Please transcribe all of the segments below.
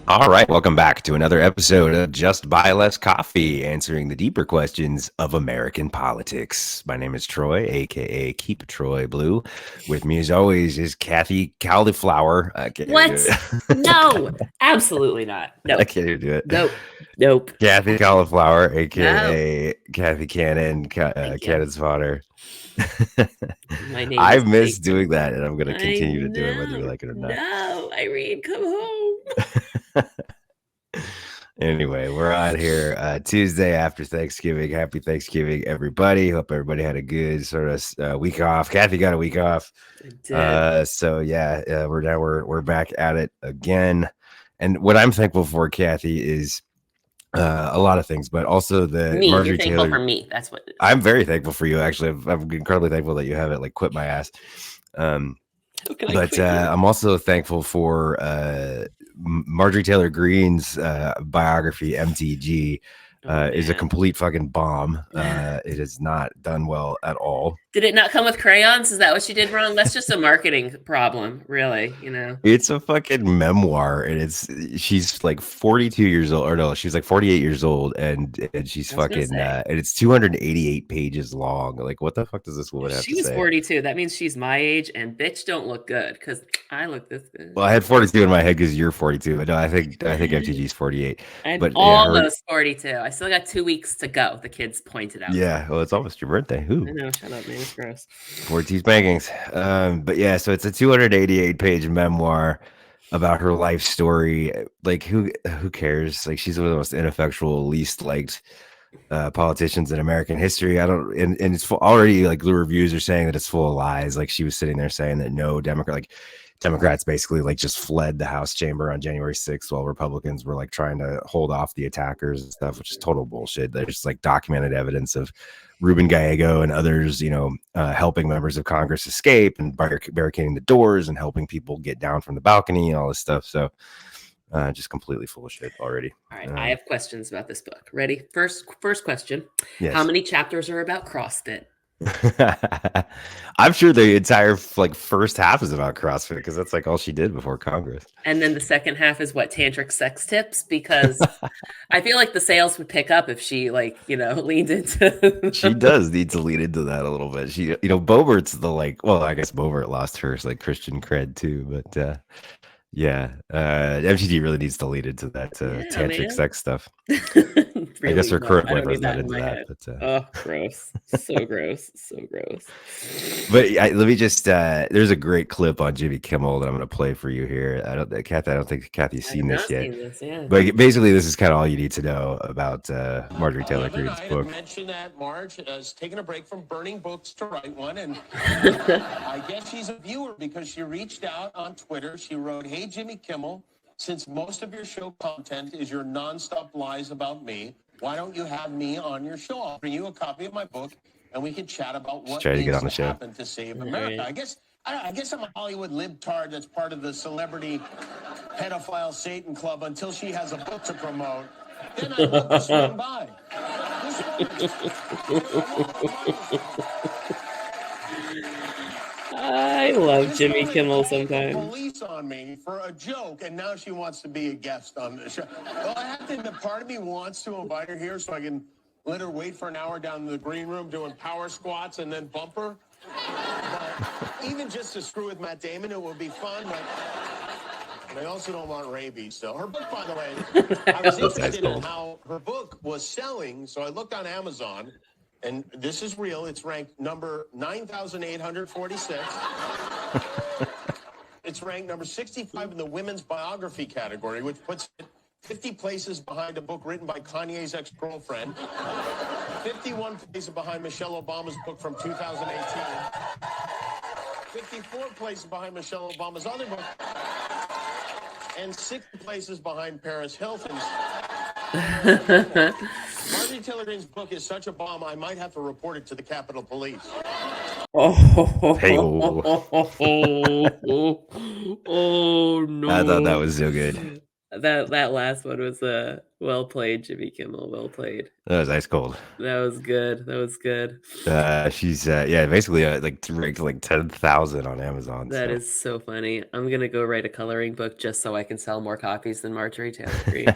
All right, welcome back to another episode of Just Buy Less Coffee, answering the deeper questions of American politics. My name is Troy, aka Keep Troy Blue. With me, as always, is Kathy Cauliflower. I can't even do What? it. No, absolutely not. I Nope. can't even do it. Nope. Kathy Cauliflower, No. aka Kathy Cannon, Thank you. Cannon's fodder. My name I is miss Bacon. doing that, and I'm going to I continue to do it whether you know. like it or not. No, Irene, come home. Anyway, we're on here Tuesday after Thanksgiving. Happy Thanksgiving, everybody. Hope everybody had a good sort of week off. Kathy got a week off. I did. So yeah, we're back at it again. And what I'm thankful for, Kathy, is a lot of things, but also the Me. You're Marjorie thankful Taylor. for me. That's what it is. I'm very thankful for you, actually. I'm incredibly thankful that you haven't like quit my ass. How can I But quit you? I'm also thankful for Marjorie Taylor Greene's biography, MTG, is a complete fucking bomb. It has not done well at all. Did it not come with crayons? Is that what she did wrong? That's just a marketing problem, really. It's a fucking memoir, and she's like 42 years old, or no, she's like 48 years old, and she's fucking and it's 288 pages long. Like, what the fuck does this woman have to say? She was 42. That means she's my age, and bitch don't look good because I look this good. Well, I had 42 in my head because you're 42, but no, I think MTG's 48. I'm But almost 42. I still got 2 weeks to go. The kids pointed out. Yeah, well, it's almost your birthday. Who? I know. Shut up, man. It's gross. 14 spankings. But yeah, so it's a 288-page memoir about her life story. Like, who cares? Like, she's one of the most ineffectual, least liked politicians in American history. And it's already, like, the reviews are saying that it's full of lies. Like, she was sitting there saying that no Democrats basically like just fled the House chamber on January 6th while Republicans were like trying to hold off the attackers and stuff, which is total bullshit. There's like documented evidence of Ruben Gallego and others, helping members of Congress escape and barricading the doors and helping people get down from the balcony and all this stuff. So just completely full of shit already. All right, I have questions about this book. Ready? First question. Yes. How many chapters are about CrossFit? I'm sure the entire like first half is about CrossFit because that's like all she did before Congress. And then the second half is what, tantric sex tips? Because I feel like the sales would pick up if she leaned into. She does need to lean into that a little bit. She, Boebert's I guess Boebert lost her like Christian cred too, but yeah, MTG really needs to lead into that tantric sex stuff. Really, I guess her current boyfriend's not into that. But, oh, gross! So gross, so gross. But let me just. There's a great clip on Jimmy Kimmel that I'm going to play for you here. I don't think Kathy's seen this yet. But basically, this is kind of all you need to know about Marjorie Taylor Greene's book. I mentioned that Marge has taken a break from burning books to write one, and I guess she's a viewer because she reached out on Twitter. She wrote, "Hey Jimmy Kimmel, since most of your show content is your nonstop lies about me, why don't you have me on your show? I'll bring you a copy of my book, and we can chat about what needs to happen to save America." I guess I'm a Hollywood libtard that's part of the celebrity pedophile Satan club until she has a book to promote. Then I look to swing by. I love Jimmy Kimmel sometimes. Police on me for a joke, and now she wants to be a guest on the show. Well, I have to admit, part of me wants to invite her here so I can let her wait for an hour down in the green room doing power squats and then bump her. But even just to screw with Matt Damon, it would be fun. But I also don't want rabies. So her book, by the way, I was interested in how her book was selling. So I looked on Amazon. And this is real. It's ranked number 9,846. It's ranked number 65 in the women's biography category, which puts it 50 places behind a book written by Kanye's ex-girlfriend. 51 places behind Michelle Obama's book from 2018. 54 places behind Michelle Obama's other book. And 60 places behind Paris Hilton's. Marjorie Taylor Greene's book is such a bomb, I might have to report it to the Capitol Police. Hey, oh no! I thought that was so good. That last one was well played, Jimmy Kimmel. Well played. That was ice cold. That was good. That was good. She's basically like ranked like 10,000 on Amazon. That so. is so funny. I'm gonna go write a coloring book just so I can sell more copies than Marjorie Taylor Greene.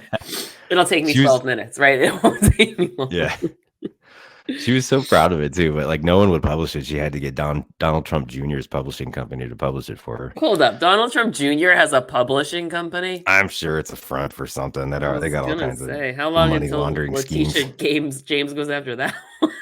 It'll take me 12 minutes, right? It won't take me long. Yeah. She was so proud of it too, but like no one would publish it. She had to get Donald Trump Jr.'s publishing company to publish it for her. Hold up, Donald Trump Jr. has a publishing company. I'm sure it's a front for something that they got all kinds of how long money until laundering Letitia schemes. James goes after that one?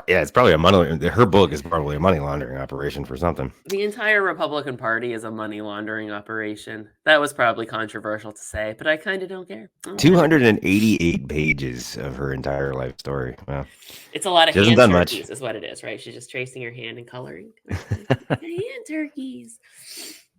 Yeah, it's probably a money. Her book is probably a money laundering operation for something. The entire Republican Party is a money laundering operation. That was probably controversial to say, but I kind of don't care. 288 pages of her entire life story. Wow. It's a lot of hand turkeys, is what it is, right? She's just tracing her hand and coloring. Hand turkeys.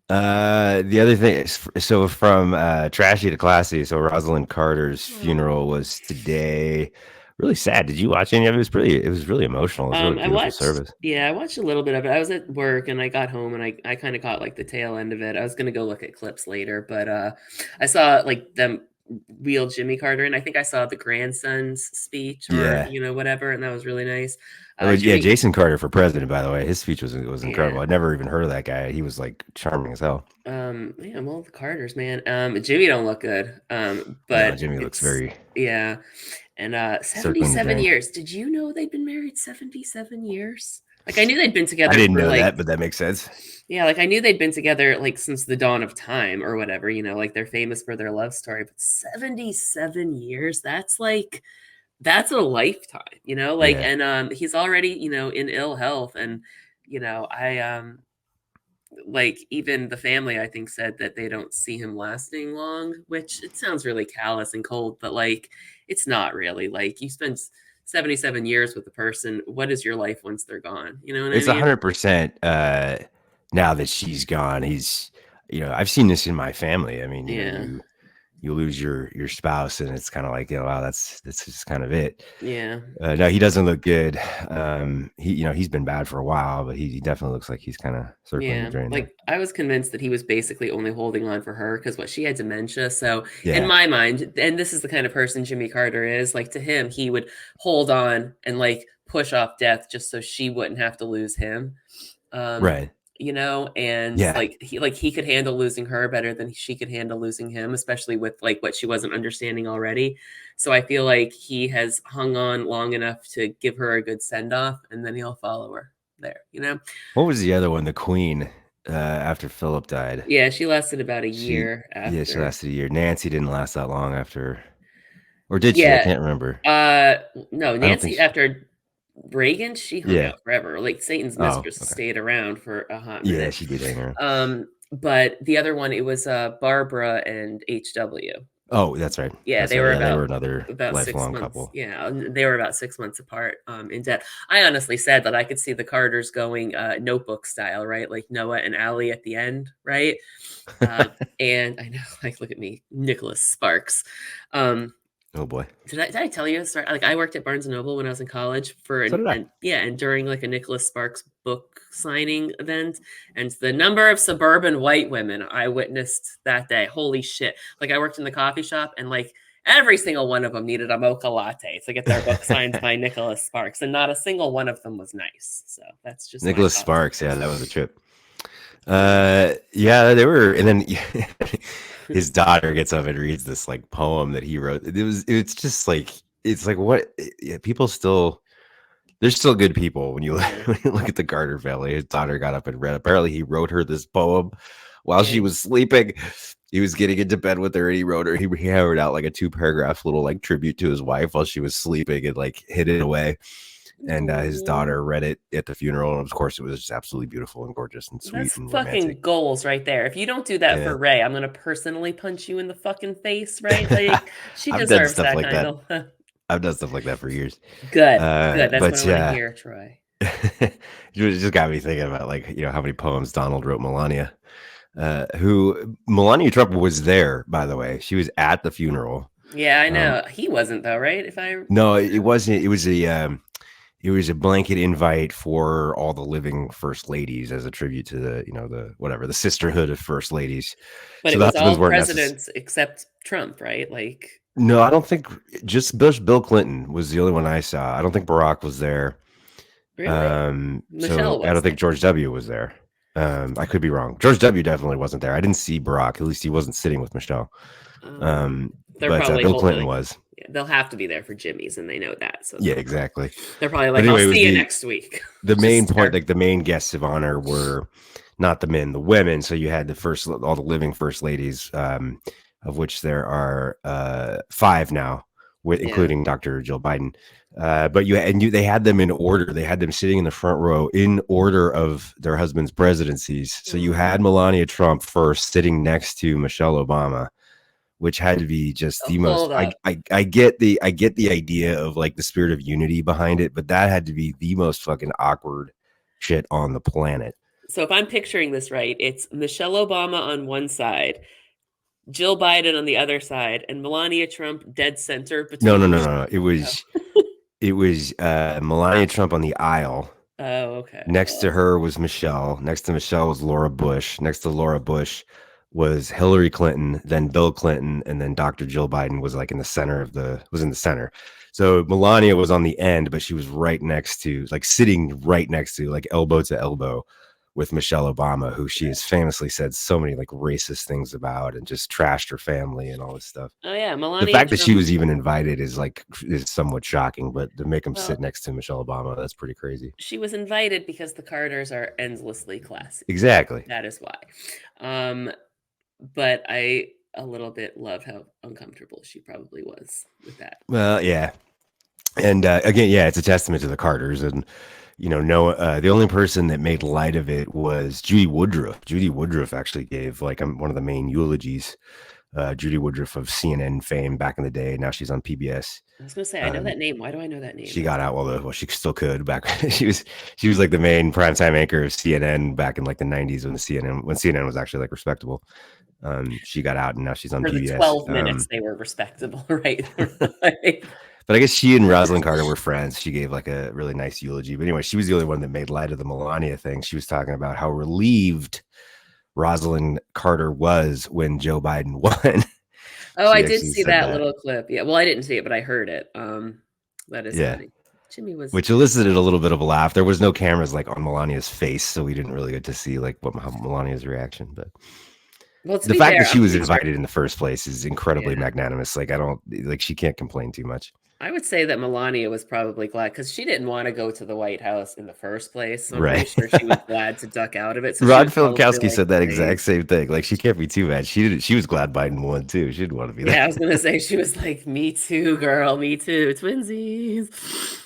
The other thing is, so from trashy to classy. So Rosalynne Carter's funeral was today. Really sad. Did you watch any of it? It was really emotional. It was really beautiful service. Yeah, I watched a little bit of it. I was at work and I got home and I kind of caught like the tail end of it. I was gonna go look at clips later, but I saw like them wheel Jimmy Carter, and I think I saw the grandson's speech or whatever, and that was really nice. Jason Carter for president, by the way, his speech was incredible. I'd never even heard of that guy. He was like charming as hell. Well, the Carters, man. Jimmy don't look good. But Jimmy looks very and 77 years. Did you know they'd been married 77 years? Like I knew they'd been together. I didn't know that, but that makes sense. Yeah, like I knew they'd been together like since the dawn of time or whatever, like they're famous for their love story, but 77 years, that's a lifetime, and he's already, in ill health, and I like even the family I think said that they don't see him lasting long, which it sounds really callous and cold, but like it's not really. Like you spend 77 years with a person, what is your life once they're gone? You know what it's I mean? 100% now that she's gone. He's I've seen this in my family. I mean, you lose your spouse and it's kind of like, wow, that's just kind of it. Yeah. No, he doesn't look good. He's been bad for a while, but he definitely looks like he's kind of circling the drain. Like I was convinced that he was basically only holding on for her because she had dementia. So in my mind, and this is the kind of person Jimmy Carter is, like to him, he would hold on and like push off death just so she wouldn't have to lose him. Right. And he could handle losing her better than she could handle losing him, especially with like what she wasn't understanding already. So I feel like he has hung on long enough to give her a good send off, and then he'll follow her there. What was the other one? The Queen, after Philip died. Yeah, she lasted about a year. Yeah, she lasted a year. Nancy didn't last that long after, or did she? I can't remember. No, Nancy after Reagan, she hung out forever. Like Satan's mistress stayed around for a hot minute. Yeah, she did hang around. But the other one, it was Barbara and HW. Oh, that's right. Yeah, they were another about lifelong 6 months. couple. Yeah, they were about 6 months apart in death. I honestly said that I could see the Carters going Notebook style, right? Like Noah and Allie at the end, right? And I know, like, look at me, Nicholas Sparks. Oh boy! Did I tell you? Sorry, like I worked at Barnes and Noble when I was in college and during like a Nicholas Sparks book signing event, and the number of suburban white women I witnessed that day, holy shit! Like I worked in the coffee shop, and like every single one of them needed a mocha latte to get their book signed by Nicholas Sparks, and not a single one of them was nice. So that's just Nicholas Sparks. Yeah, that was a trip. They were, and then his daughter gets up and reads this like poem that he wrote. It's just like, it's like what people they're still good people when you look at the Carter family. His daughter got up and read. Apparently he wrote her this poem while she was sleeping. He was getting into bed with her and he hammered out like a 2-paragraph little like tribute to his wife while she was sleeping and like hid it away. And his daughter read it at the funeral, and of course, it was just absolutely beautiful and gorgeous and sweet. That's and fucking romantic. Goals right there. If you don't do that for Ray, I'm gonna personally punch you in the fucking face. Right? Like she deserves that like kind of. I've done stuff like that for years. Good. That's what I want to hear, Troy. You just got me thinking about like how many poems Donald wrote Melania. Who Melania Trump was there, by the way. She was at the funeral. Yeah, I know. He wasn't though, right? No, it wasn't. It was It was a blanket invite for all the living first ladies as a tribute to the sisterhood of first ladies. But So it the was husbands all weren't necessary. presidents except Trump, right? Like, No, I don't think just Bill Clinton was the only one I saw. I don't think Barack was there. really? So Michelle I don't was think George W. was there. I could be wrong. George W. definitely wasn't there. I didn't see Barack. At least he wasn't sitting with Michelle. they're But probably Bill Clinton like, was. yeah, they'll have to be there for Jimmy's, and they know that. So Yeah, exactly. they're probably But like, anyway, it I'll was see you next week. the main Just point, start- like the main guests of honor were not the men, the women. So you had all the living first ladies, of which there are 5 now, including Dr. Jill Biden. But they had them in order. They had them sitting in the front row in order of their husbands' presidencies. So you had Melania Trump first, sitting next to Michelle Obama, which had to be just the most. Hold up. I get the idea of like the spirit of unity behind it, but that had to be the most fucking awkward shit on the planet. So if I'm picturing this right, it's Michelle Obama on one side, Jill Biden on the other side, and Melania Trump dead center between. No. It was Melania Trump on the aisle. Oh, okay. Next to her was Michelle. Next to Michelle was Laura Bush. Next to Laura Bush was Hillary Clinton, then Bill Clinton, and then Dr. Jill Biden was like in the center. So Melania was on the end, but she was sitting right next to, like elbow to elbow with Michelle Obama, who she has famously said so many like racist things about and just trashed her family and all this stuff. Oh yeah, Melania. The fact that she was even invited is somewhat shocking, but to make them sit next to Michelle Obama, that's pretty crazy. She was invited because the Carters are endlessly classy. Exactly. That is why. But I a little bit love how uncomfortable she probably was with that. Well, yeah. And again, yeah, it's a testament to the Carters. And, the only person that made light of it was Judy Woodruff. Judy Woodruff actually gave one of the main eulogies. Judy Woodruff of CNN fame back in the day. Now she's on PBS. I was going to say, I know that name. Why do I know that name? She got out well, she still could back. she was like the main primetime anchor of CNN back in like the 90s when CNN was actually like respectable. She got out and now she's on PBS. The 12 minutes they were respectable, right? But I guess she and Rosalynne Carter were friends. She gave like a really nice eulogy. But anyway, she was the only one that made light of the Melania thing. She was talking about how relieved Rosalynne Carter was when Joe Biden won. Oh, I did see that little clip. Yeah, well, I didn't see it, but I heard it. That is funny. Jimmy was, which elicited a little bit of a laugh. There was no cameras like on Melania's face, so we didn't really get to see like Melania's reaction. But the fact that she was invited in the first place is incredibly magnanimous. Like she can't complain too much. I would say that Melania was probably glad because she didn't want to go to the White House in the first place. So I'm pretty sure she was glad to duck out of it. So Rod Filipkowski said that exact same thing. Like she can't be too mad. She was glad Biden won too. She didn't want to be there. Yeah, I was gonna say she was like, "Me too, girl. Me too, twinsies."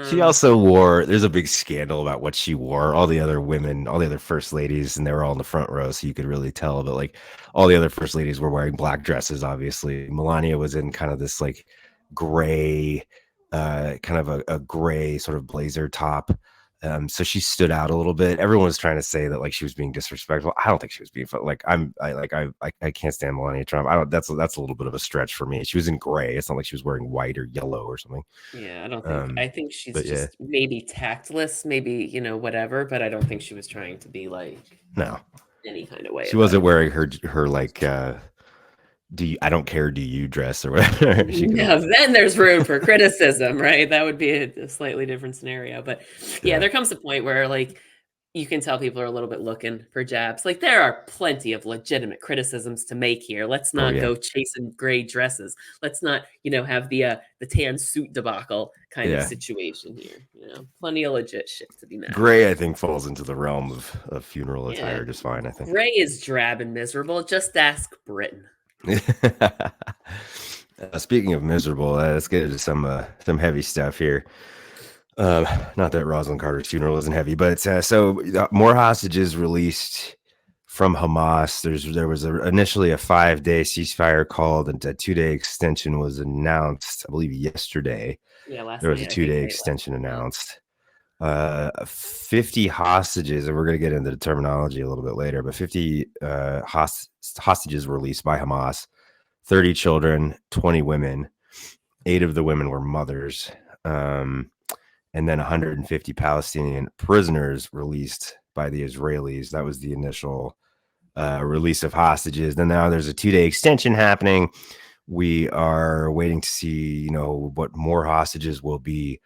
She also wore. There's a big scandal about what she wore. All the other women, all the other first ladies, and they were all in the front row, so you could really tell. But like all the other first ladies were wearing black dresses. Obviously, Melania was in kind of this like gray, kind of a gray sort of blazer top. So she stood out a little bit. Everyone was trying to say that like she was being disrespectful. I don't think she was being like I can't stand Melania Trump. I don't. That's a little bit of a stretch for me. She was in gray. It's not like she was wearing white or yellow or something. Yeah, I don't think. I think she's just maybe tactless, maybe whatever. But I don't think she was trying to be like any kind of way. She wasn't wearing her like. I don't care. Do you dress or whatever? Yeah, then there's room for criticism, right? That would be a slightly different scenario. But yeah, there comes a point where like you can tell people are a little bit looking for jabs. Like there are plenty of legitimate criticisms to make here. Let's not go chasing gray dresses. Let's not, have the tan suit debacle kind of situation here. Plenty of legit shit to be mad. Gray, I think, falls into the realm of funeral attire just fine. I think gray is drab and miserable. Just ask Britain. Speaking of miserable, let's get into some heavy stuff here. Not that Rosalynne Carter's funeral isn't heavy, but so more hostages released from Hamas. There was initially a 5-day ceasefire called, and a 2-day extension was announced, I believe, yesterday. Yeah, there was a 2-day extension announced. 50 hostages, and we're going to get into the terminology a little bit later, but 50 hostages were released by Hamas, 30 children, 20 women. 8 of the women were mothers. and then 150 Palestinian prisoners released by the Israelis. That was the initial release of hostages. Then now there's a 2-day extension happening. We are waiting to see, what more hostages will be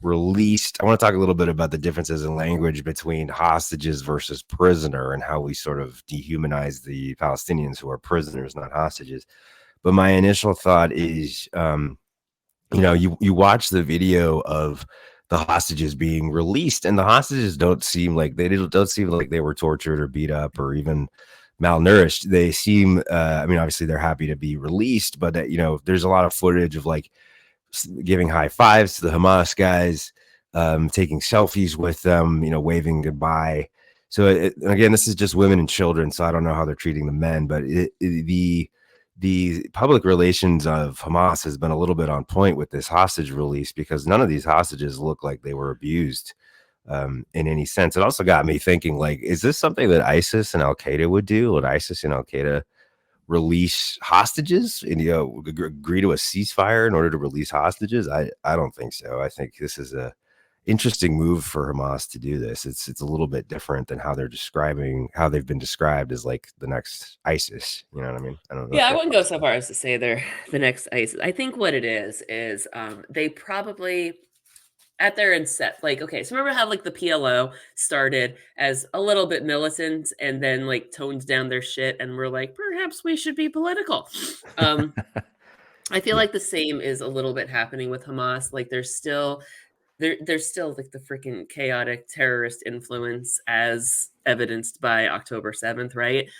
released. I want to talk a little bit about the differences in language between hostages versus prisoner and how we sort of dehumanize the Palestinians who are prisoners, not hostages. But my initial thought is, you watch the video of the hostages being released, and the hostages don't seem like they were tortured or beat up or even malnourished. They seem, obviously they're happy to be released, but there's a lot of footage of like giving high fives to the Hamas guys, taking selfies with them, waving goodbye. So again, this is just women and children, so I don't know how they're treating the men, but the public relations of Hamas has been a little bit on point with this hostage release, because none of these hostages look like they were abused in any sense. It also got me thinking, like, is this something that ISIS and Al Qaeda would do? Would ISIS and Al Qaeda release hostages and agree to a ceasefire in order to release hostages? I don't think so. I think this is a interesting move for Hamas to do this. It's a little bit different than how they've been described as like the next ISIS. You know what I mean? I don't know. Yeah, I wouldn't go so far as to say they're the next ISIS. I think what it is they probably at their inset, like, okay, so remember how like the PLO started as a little bit militant and then like toned down their shit and we're like, perhaps we should be political. I feel like the same is a little bit happening with Hamas. Like there's still like the freaking chaotic terrorist influence as evidenced by October 7th, right?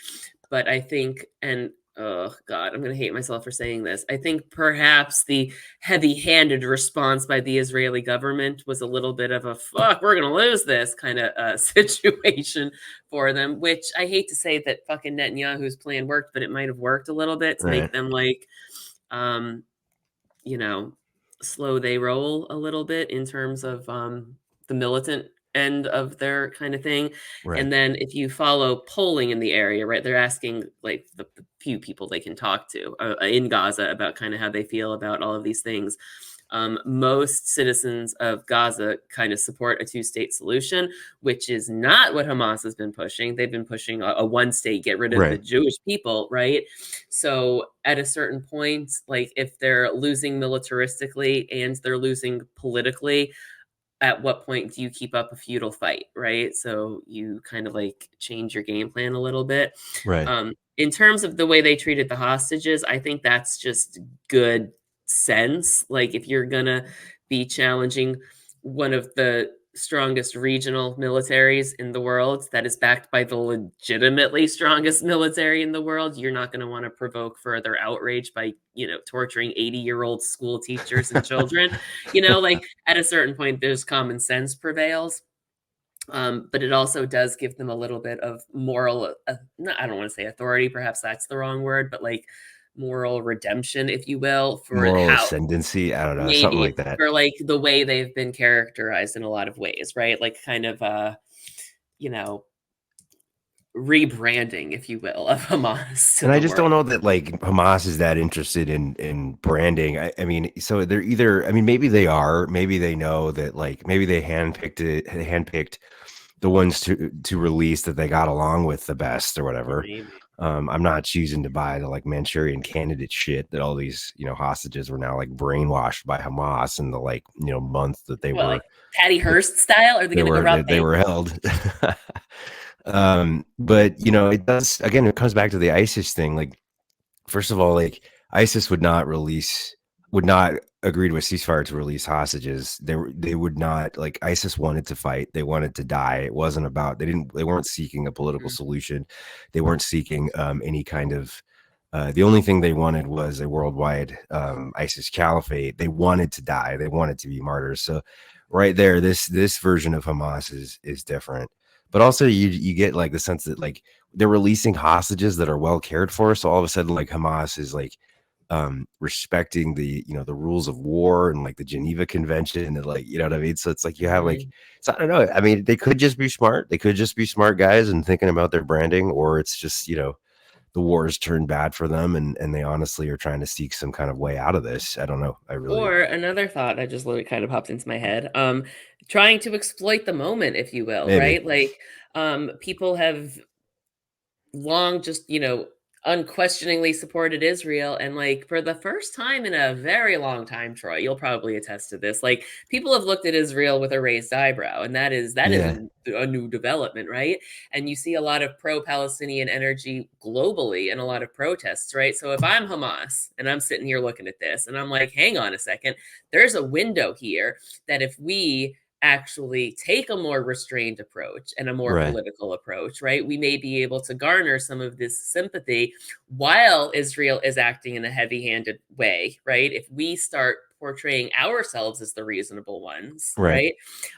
But I think, and oh God, I'm going to hate myself for saying this. I think perhaps the heavy-handed response by the Israeli government was a little bit of a fuck, we're going to lose this kind of situation for them, which I hate to say that fucking Netanyahu's plan worked, but it might have worked a little bit to make them like, slow they roll a little bit in terms of the militant end of their kind of thing. Right. And then if you follow polling in the area, right, they're asking like the few people they can talk to in Gaza about kind of how they feel about all of these things. Most citizens of Gaza kind of support a 2-state solution, which is not what Hamas has been pushing. They've been pushing a 1-state, get rid of the Jewish people, right? So at a certain point, like if they're losing militaristically and they're losing politically, at what point do you keep up a feudal fight, right? So you kind of like change your game plan a little bit. Right. In terms of the way they treated the hostages, I think that's just good sense. Like if you're gonna be challenging one of the strongest regional militaries in the world that is backed by the legitimately strongest military in the world, you're not going to want to provoke further outrage by torturing 80-year-old school teachers and children. Like at a certain point there's common sense prevails. But it also does give them a little bit of moral I don't want to say authority, perhaps that's the wrong word, but like moral redemption, if you will, for moral ascendancy. I don't know, something like that. For like the way they've been characterized in a lot of ways, right? Like kind of rebranding, if you will, of Hamas. And I just don't know that like Hamas is that interested in branding. I mean, so they're either, maybe they are, maybe they know that like maybe they handpicked the ones to release that they got along with the best or whatever. Maybe. I'm not choosing to buy the like Manchurian Candidate shit that all these hostages were now like brainwashed by Hamas in the like month that they were like Patty Hearst style, or they were held. But it does, again, it comes back to the ISIS thing. Like, first of all, like ISIS would not agree to a ceasefire to release hostages. They would not, like, ISIS wanted to fight. They wanted to die. It wasn't about, they weren't seeking a political solution. They weren't seeking any kind of, the only thing they wanted was a worldwide ISIS caliphate. They wanted to die. They wanted to be martyrs. So right there, this version of Hamas is different. But also you get like the sense that like they're releasing hostages that are well cared for. So all of a sudden, like Hamas is like respecting the the rules of war and like the Geneva Convention and like what I mean. So it's like you have like, so I don't know. I mean, they could just be smart. They could just be smart guys and thinking about their branding, or it's just the war has turned bad for them and they honestly are trying to seek some kind of way out of this. I don't know. Or another thought that just literally kind of popped into my head. trying to exploit the moment, if you will, Maybe. right? Like, people have long just, unquestioningly supported Israel. And like for the first time in a very long time, Troy, you'll probably attest to this. Like people have looked at Israel with a raised eyebrow, and that is Yeah. a new development, right? And you see a lot of pro-Palestinian energy globally and a lot of protests, right? So if I'm Hamas and I'm sitting here looking at this and I'm like, hang on a second, there's a window here that if we actually take a more restrained approach and a more Right. political approach, right? We may be able to garner some of this sympathy while Israel is acting in a heavy handed way, right? If we start portraying ourselves as the reasonable ones, Right.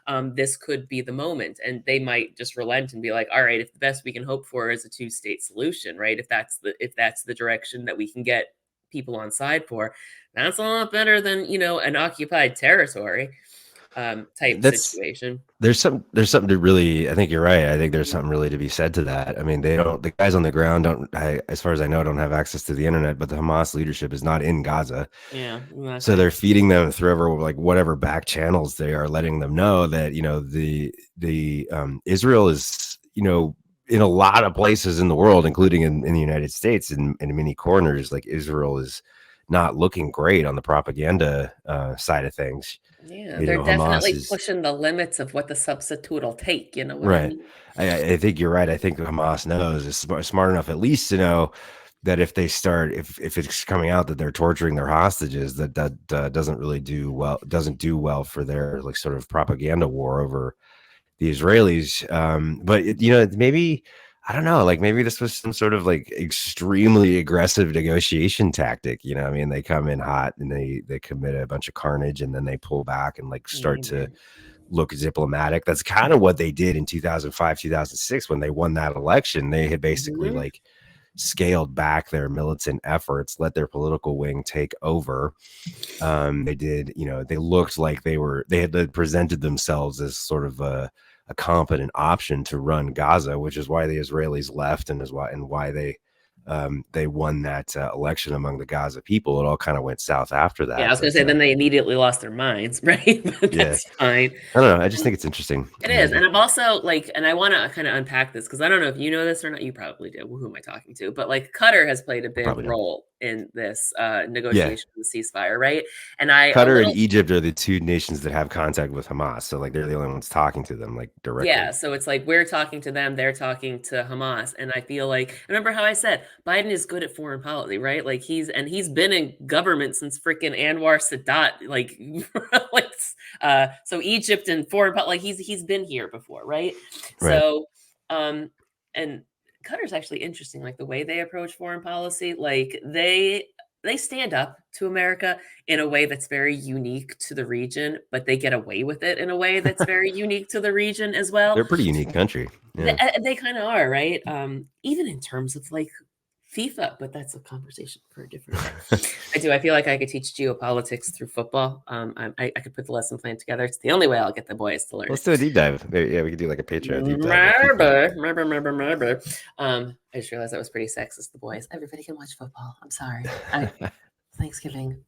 right? This could be the moment. And they might just relent and be like, all right, if the best we can hope for is a two-state solution, right? If that's the direction that we can get people on side for, that's a lot better than, an occupied territory type That's situation. there's something to really. I think you're right. I think there's something really to be said to that. I mean, the guys on the ground don't. As far as I know, don't have access to the internet. But the Hamas leadership is not in Gaza, Yeah, so exactly. they're feeding them through like whatever back channels they are, letting them know that the Israel is in a lot of places in the world, including in the United States, in many corners, like Israel is not looking great on the propaganda side of things. Yeah, they're Hamas definitely is pushing the limits of what the substitute will take. You know what I right. mean? I think you're right. I think Hamas knows is smart enough at least to know that if they start, if it's coming out that they're torturing their hostages, that doesn't really doesn't do well for their like sort of propaganda war over the Israelis. But maybe I don't know. Like maybe this was some sort of like extremely aggressive negotiation tactic. I mean, they come in hot and they commit a bunch of carnage, and then they pull back and like start to Maybe. look diplomatic. That's kind of what they did in 2005, 2006 when they won that election. They had basically Mhm. like scaled back their militant efforts, let their political wing take over. They did, they looked like they had presented themselves as sort of a competent option to run Gaza, which is why the Israelis left, and why they won that election among the Gaza people. It all kind of went south after Yeah, I that, was gonna but say then they immediately lost their minds, right? But yeah, that's fine. I don't know. I just think it's interesting. It is. And I'm also like, and I want to kind of unpack this because I don't know if you know this or not. You probably do. Who am I talking to? But like Qatar has played a I big probably don't. role in this Yeah, negotiation of the ceasefire, right? And I a Qatar and little Egypt are the two nations that have contact with Hamas, so like they're the only ones talking to them like Yeah, directly. so it's like we're talking to them, they're talking to Hamas, and I feel like remember how I said Biden is good at foreign policy, right? Like he's been in government since freaking Anwar Sadat, like like so Egypt and foreign policy, like he's been here before, right? Right. So and Qatar's actually interesting, like the way they approach foreign policy, like they stand up to America in a way that's very unique to the region, but they get away with it in a way that's very unique to the region as well. They're a pretty unique country. Yeah. They kind of are, right? Even in terms of like FIFA, but that's a conversation for a different day. I do. I feel like I could teach geopolitics through football. I could put the lesson plan together. It's the only way I'll get the boys to learn Let's it. do a deep dive. Yeah, we could do like a Patreon deep dive of FIFA. Maybe. I just realized that was pretty sexist. The boys, everybody can watch football. I'm sorry. Thanksgiving,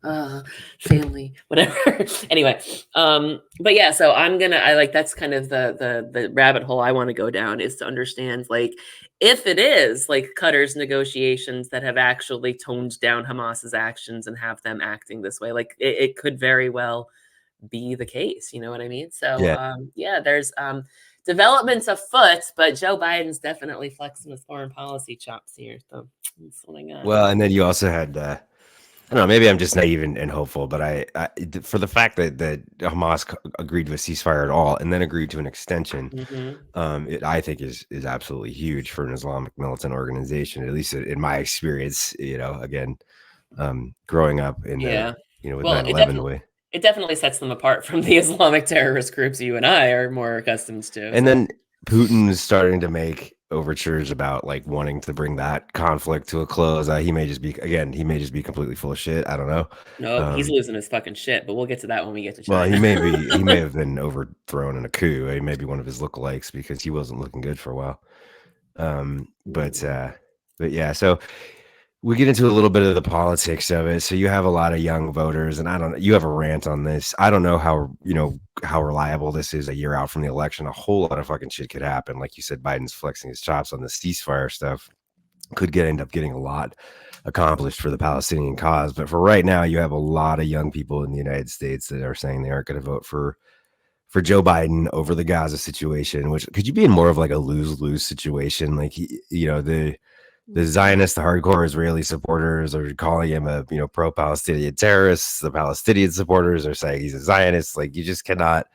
family, whatever. Anyway, but yeah, so I like that's kind of the rabbit hole I want to go down is to understand like if it is like Qatar's negotiations that have actually toned down Hamas's actions and have them acting this way, like it could very well be the case. You know what I mean? So Yeah. yeah, there's developments afoot, but Joe Biden's definitely flexing his foreign policy chops here. So that's what I got. Well, and then you also had I don't know, maybe I'm just naive and hopeful, but for the fact that Hamas agreed to a ceasefire at all and then agreed to an extension, it I think is absolutely huge for an Islamic militant organization, at least in my experience. Again, growing up in Yeah. with Well, 9/11 the way, it definitely sets them apart from the Islamic terrorist groups you and I are more accustomed to. and So. then Putin is starting to make overtures about like wanting to bring that conflict to a close. He may just be completely full of shit. I don't know. Nope, he's losing his fucking shit, but we'll get to that when we get to Well, China. he may have been overthrown in a coup. He may be one of his lookalikes because he wasn't looking good for a while. But yeah, so we get into a little bit of the politics of it. So you have a lot of young voters, and I don't know, you have a rant on this. I don't know how, how reliable this is a year out from the election. A whole lot of fucking shit could happen. Like you said, Biden's flexing his chops on the ceasefire stuff. Could end up getting a lot accomplished for the Palestinian cause. But for right now, you have a lot of young people in the United States that are saying they aren't going to vote for Joe Biden over the Gaza situation, which could you be in more of like a lose-lose situation? Like, the Zionists, the hardcore Israeli supporters are calling him a, pro-Palestinian terrorist. The Palestinian supporters are saying he's a Zionist. Like, you just cannot,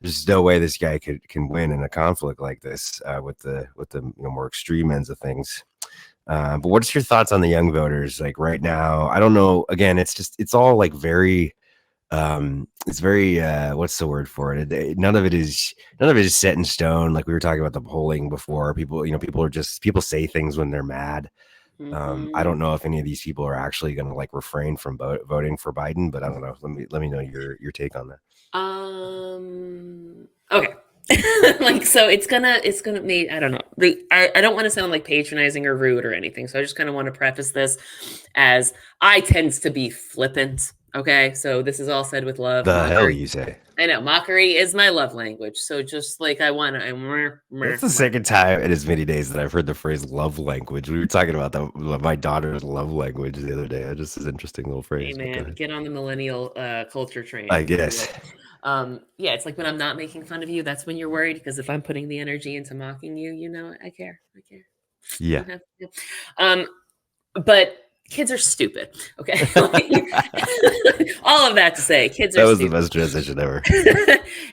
there's no way this guy can win in a conflict like this with the more extreme ends of things. But what's your thoughts on the young voters? Like right now, I don't know. Again, it's all like very, it's very, what's the word for it? None of it is set in stone. Like we were talking about the polling before. People, people say things when they're mad. I don't know if any of these people are actually going to like refrain from voting for Biden, but I don't know. Let me know your take on that. Okay. Like, so it's gonna make, I don't know. I don't want to sound like patronizing or rude or anything. So I just kind of want to preface this as I tends to be flippant. Okay. So this is all said with love. The mockery. hell you say? I know mockery is my love language. So just like I want to. That's the second time in as many days that I've heard the phrase love language. We were talking about my daughter's love language the other day. It just is an interesting little phrase. Hey man, get on the millennial culture train. I guess. Yeah, it's like when I'm not making fun of you, that's when you're worried, because if I'm putting the energy into mocking you, I care. Yeah. But kids are stupid. Okay. All of that to say, kids are stupid. That was the best transition ever.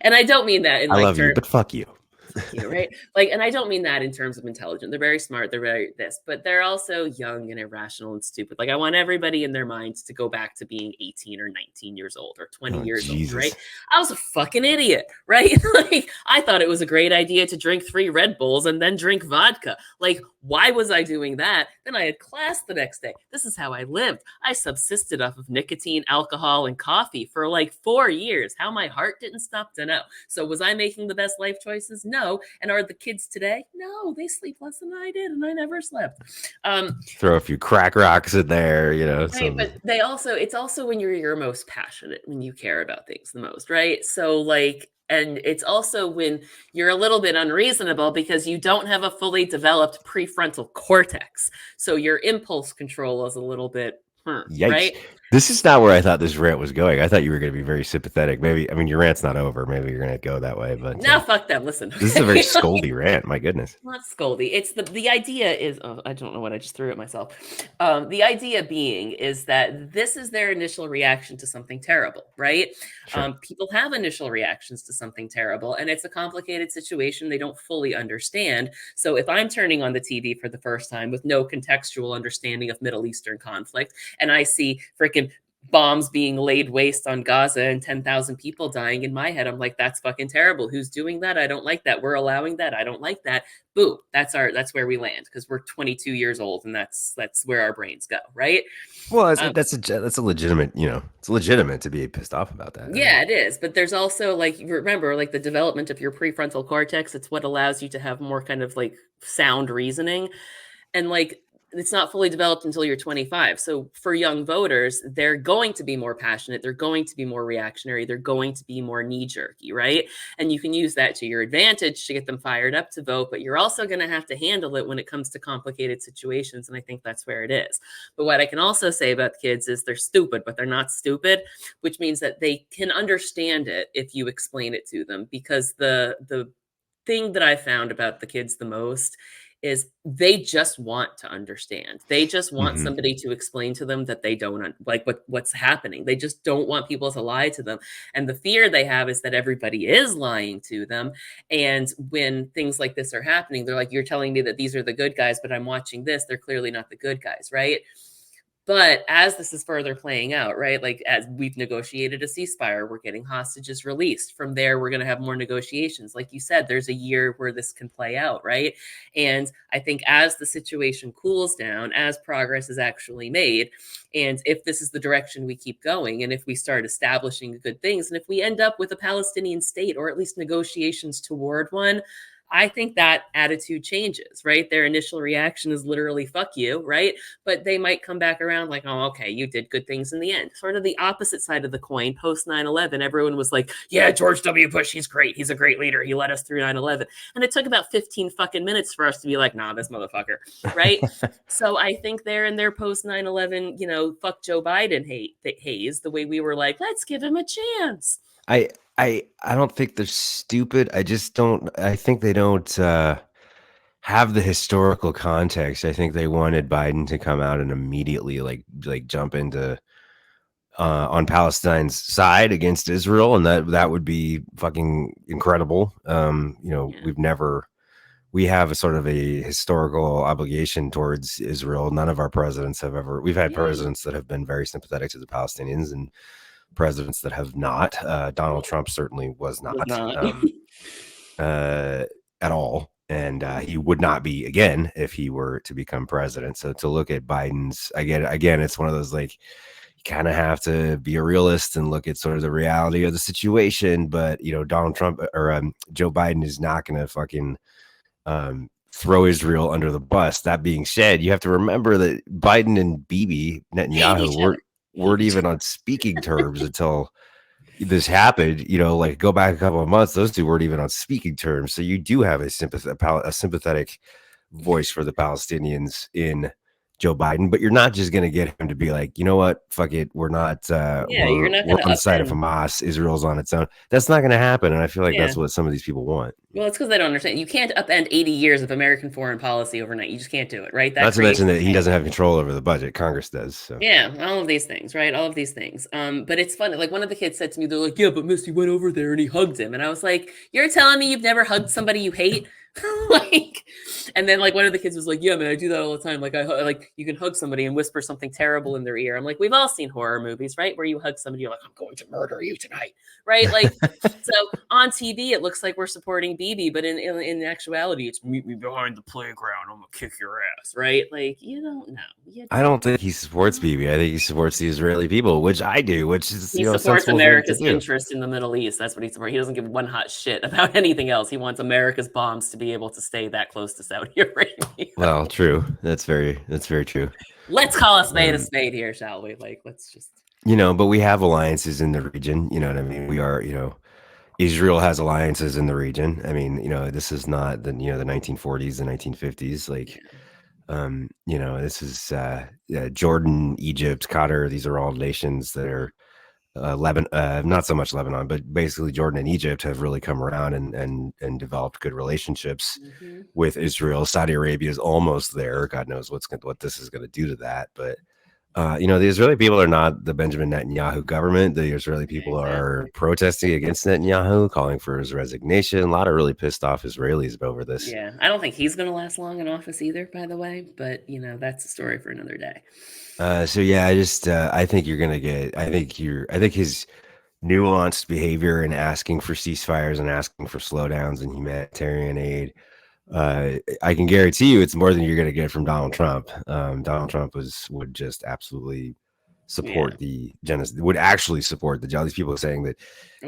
And I don't mean that in I love you, but fuck you. Right? Like, and I don't mean that in terms of intelligent. They're very smart. They're very this, but they're also young and irrational and stupid. Like, I want everybody in their minds to go back to being 18 or 19 years old or 20 years old, right? I was a fucking idiot, right? Like, I thought it was a great idea to drink 3 Red Bulls and then drink vodka. Like, why was I doing that? Then I had class the next day. This is how I lived. I subsisted off of nicotine, alcohol, and coffee for like 4 years. How my heart didn't stop to know. So was I making the best life choices? No. And are the kids today? No, they sleep less than I did, and I never slept. Throw a few crack rocks in there, Right, but it's also when you're your most passionate, when you care about things the most, right? So like, and it's also when you're a little bit unreasonable because you don't have a fully developed prefrontal cortex. So your impulse control is a little bit, right? This is not where I thought this rant was going. I thought you were going to be very sympathetic. Maybe, I mean, your rant's not over. Maybe you're going to go that way, but no, fuck them. Listen, this is a very scoldy rant. My goodness. Not scoldy. It's the idea is, I don't know what I just threw at myself. The idea being is that this is their initial reaction to something terrible, right? Sure. People have initial reactions to something terrible, and it's a complicated situation they don't fully understand. So if I'm turning on the TV for the first time with no contextual understanding of Middle Eastern conflict, and I see freaking bombs being laid waste on Gaza and 10,000 people dying, in my head, I'm like, that's fucking terrible. Who's doing that? I don't like that. We're allowing that. I don't like that. Boom. That's where we land, because we're 22 years old, and that's where our brains go, right? Well, that's a legitimate, it's legitimate to be pissed off about that. Yeah, it is. But there's also, like, remember, like, the development of your prefrontal cortex, it's what allows you to have more kind of like sound reasoning. And like, it's not fully developed until you're 25. So for young voters, they're going to be more passionate. They're going to be more reactionary. They're going to be more knee-jerky, right? And you can use that to your advantage to get them fired up to vote, but you're also going to have to handle it when it comes to complicated situations. And I think that's where it is. But what I can also say about the kids is they're stupid, but they're not stupid, which means that they can understand it if you explain it to them. Because the thing that I found about the kids the most is they just want to understand. They just want somebody to explain to them that they don't like what's happening. They just don't want people to lie to them. And the fear they have is that everybody is lying to them. And when things like this are happening, they're like, you're telling me that these are the good guys, but I'm watching this. They're clearly not the good guys, right? But as this is further playing out, right, like as we've negotiated a ceasefire, we're getting hostages released. From there, we're going to have more negotiations. Like you said, there's a year where this can play out, right? And I think as the situation cools down, as progress is actually made, and if this is the direction we keep going, and if we start establishing good things, and if we end up with a Palestinian state, or at least negotiations toward one, I think that attitude changes, right? Their initial reaction is literally fuck you, right? But they might come back around like, oh, okay, you did good things in the end. Sort of the opposite side of the coin. Post 9/11, everyone was like, yeah, George W. Bush, he's great. He's a great leader. He led us through 9/11. And it took about 15 fucking minutes for us to be like, nah, this motherfucker, right? So I think they're in their post 9/11, fuck Joe Biden haze, the way we were like, let's give him a chance. I don't think they're stupid. I think they don't have the historical context. I think they wanted Biden to come out and immediately like jump into on Palestine's side against Israel, and that would be fucking incredible. We have a sort of a historical obligation towards Israel. None of our presidents have ever. We've had presidents that have been very sympathetic to the Palestinians, and presidents that have not. Donald Trump certainly was not, at all, and he would not be again if he were to become president. So to look at Biden's again, it's one of those like you kind of have to be a realist and look at sort of the reality of the situation. But Donald Trump or Joe Biden is not going to fucking throw Israel under the bus. That being said, you have to remember that Biden and Bibi Netanyahu weren't even on speaking terms until this happened. Like go back a couple of months, those two weren't even on speaking terms. So you do have a sympathetic voice for the Palestinians in Joe Biden, but you're not just going to get him to be like, you know what, fuck it, we're not. You're not we're on the side of Hamas. Israel's on its own. That's not going to happen, and I feel like that's what some of these people want. Well, it's because they don't understand. You can't upend 80 years of American foreign policy overnight. You just can't do it, right? Not to mention that he doesn't have control over the budget. Congress does. So. Yeah, all of these things, right? All of these things. But it's funny. Like one of the kids said to me, they're like, yeah, but Misty went over there and he hugged him. And I was like, you're telling me you've never hugged somebody you hate? And then like one of the kids was like, yeah, man, I do that all the time. Like you can hug somebody and whisper something terrible in their ear. I'm like, we've all seen horror movies, right? Where you hug somebody, you're like, I'm going to murder you tonight, right? Like, so on TV, it looks like we're supporting Bibi, but in actuality, it's meet me behind the playground. I'm gonna kick your ass, right? Like, you don't know. I don't think he supports Bibi. I think he supports the Israeli people, which I do. Which is he supports America's interest in the Middle East. That's what he supports. He doesn't give one hot shit about anything else. He wants America's bombs to be able to stay that close to Saudi Arabia. Well, true. That's very true. Let's call a spade here, shall we? Like, let's just. But we have alliances in the region. You know what I mean? We are, Israel has alliances in the region. I mean, this is not the 1940s, the 1950s. Like, this is Jordan, Egypt, Qatar. These are all nations that are Lebanon, not so much Lebanon, but basically Jordan and Egypt have really come around and developed good relationships with Israel. Saudi Arabia is almost there. God knows what this is going to do to that. But the Israeli people are not the Benjamin Netanyahu government. The Israeli people are protesting against Netanyahu, calling for his resignation. A lot of really pissed off Israelis over this. Yeah, I don't think he's going to last long in office either, by the way. But that's a story for another day. I think you're gonna get. I think his nuanced behavior and asking for ceasefires and asking for slowdowns and humanitarian aid. I can guarantee you, it's more than you're gonna get from Donald Trump. Donald Trump would just absolutely support the genocide. Would actually support the genocide. These people are saying that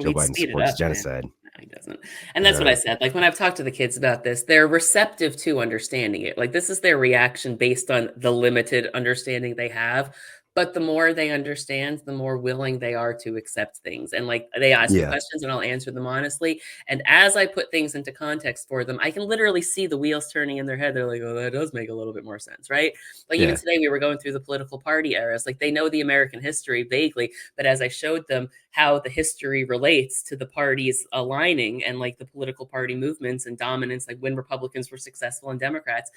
Joe Biden supports genocide. Man. He doesn't. And that's what I said. Like when I've talked to the kids about this, they're receptive to understanding it. Like this is their reaction based on the limited understanding they have. But the more they understand, the more willing they are to accept things. And like they ask me questions and I'll answer them honestly. And as I put things into context for them, I can literally see the wheels turning in their head. They're like, oh, that does make a little bit more sense, right? Like even today we were going through the political party eras. Like they know the American history vaguely, but as I showed them how the history relates to the parties aligning and like the political party movements and dominance, like when Republicans were successful and Democrats,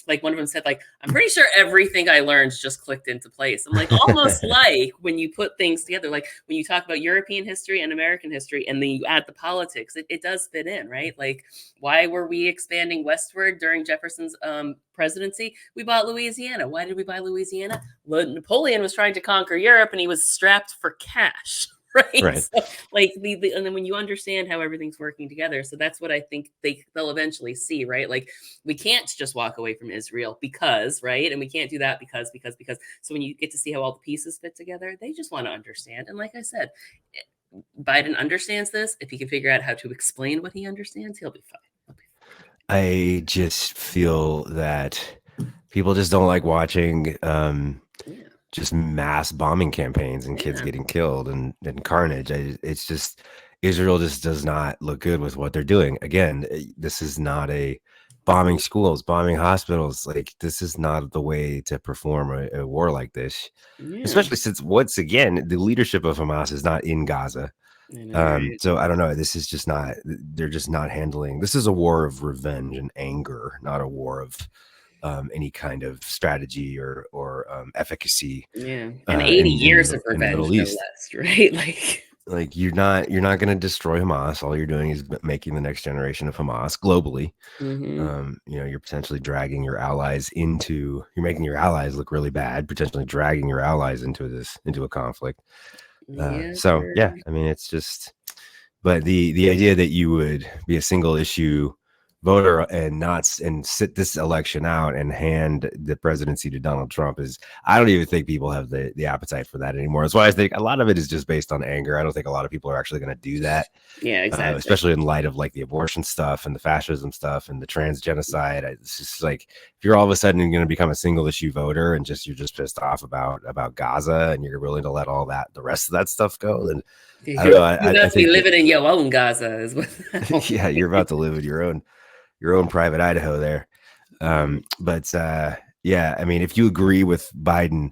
like one of them said, like, I'm pretty sure everything I learned just clicked into place. I'm like, almost like when you put things together, like when you talk about European history and American history, and then you add the politics, it does fit in, right? Like, why were we expanding westward during Jefferson's presidency? We bought Louisiana. Why did we buy Louisiana? Napoleon was trying to conquer Europe and he was strapped for cash. Right. So, like and then when you understand how everything's working together, so that's what I think they'll eventually see, right? Like we can't just walk away from Israel because, right? And we can't do that because. So when you get to see how all the pieces fit together, they just want to understand. And like I said, Biden understands this. If he can figure out how to explain what he understands, he'll be fine. I just feel that people just don't like watching Yeah. just mass bombing campaigns and kids Yeah. getting killed and carnage. It's just Israel just does not look good with what they're doing. Again, this is not a bombing schools, bombing hospitals. Like, this is not the way to perform a war like this, Yeah. especially since, once again, the leadership of Hamas is not in Gaza. I know, right? So I don't know. This is just not. They're just not handling. This is a war of revenge and anger, not a war of any kind of strategy or efficacy. Yeah. And 80 years of in the revenge, Middle no East. less, right? Like, you're not going to destroy Hamas. All you're doing is making the next generation of Hamas globally. Mhm. You're potentially dragging your allies into. You're making your allies look really bad. Potentially dragging your allies into a conflict. Yeah, So sure. yeah, I mean, it's just. But the idea that you would be a single issue voter and sit this election out and hand the presidency to Donald Trump is, I don't even think people have the appetite for that anymore. That's why I think a lot of it is just based on anger. I don't think a lot of people are actually going to do that. Yeah, exactly. Especially in light of like the abortion stuff and the fascism stuff and the trans genocide. It's just like, if you're all of a sudden going to become a single issue voter and you're just pissed off about Gaza and you're willing to let all the rest of that stuff go, then I don't know. I think living in your own Gaza is what. Yeah, you're about to live in your own private Idaho there. But yeah, I mean, if you agree with Biden